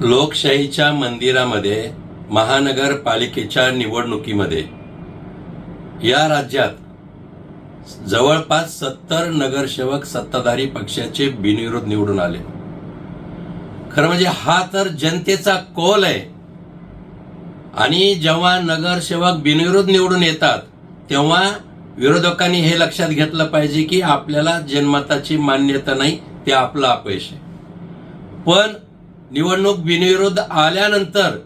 लोकशाहीच्या मंदिरामध्ये महानगरपालिकेच्या निवडणुकीमध्ये या राज्यात जवळपास 70 नगरसेवक सत्ताधारी पक्षाचे बिनविरोध निवडून आले. खरं म्हणजे हा तर जनतेचा कौल आहे. आणि जेव्हा नगरसेवक बिनविरोध निवडून येतात तेव्हा विरोधकांनी हे लक्षात घेतलं पाहिजे की आपल्याला जनमताची मान्यता नाही, ते आपलं अपयश आहे. पण निवडणूक बिनविरोध आल्यानंतर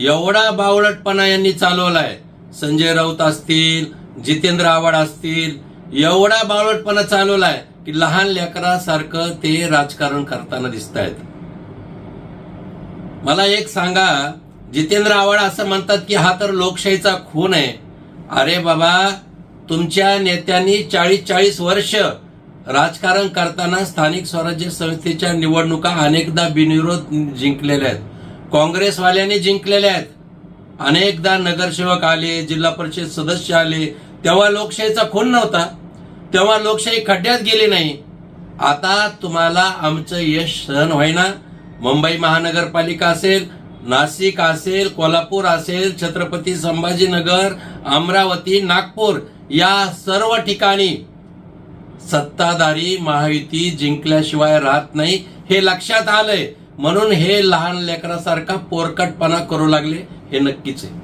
एवढा बावळटपणा यांनी चालवलाय, संजय राऊत असतील, जितेंद्र आव्हाड असतील, एवढा बावळटपणा चालवलाय की लहान लेकरासारखं ते राजकारण करताना दिसत आहेत. मला एक सांगा, जितेंद्र आव्हाड असं म्हणतात की हा तर लोकशाहीचा खून आहे. अरे बाबा, तुमच्या नेत्यांनी 40 वर्ष राजकारण करताना स्थानिक स्वराज्य संस्थेच्या निवडणुका अनेकदा बिनविरोध जिंकलेल्या आहेत. काँग्रेसवाल्यांनी जिंकलेल्या आहेत. अनेकदा नगरसेवक आले, जिल्हा परिषद सदस्य आले, तेव्हा लोकशाहीचा खून नव्हता, तेव्हा लोकशाही खड्ड्यात गेली नाही. आता तुम्हाला आमचं यश सहन होईना. मुंबई महानगरपालिका असेल, नाशिक असेल, कोल्हापूर असेल, छत्रपती संभाजीनगर, अमरावती, नागपूर या सर्व ठिकाणी सत्ताधारी महायुती जिंकल्याशिवाय राहत नाही, हे लक्षात आलंय. म्हणून हे लहान लेकरासारखा पोरकटपणा करू लागले, हे नक्कीच आहे.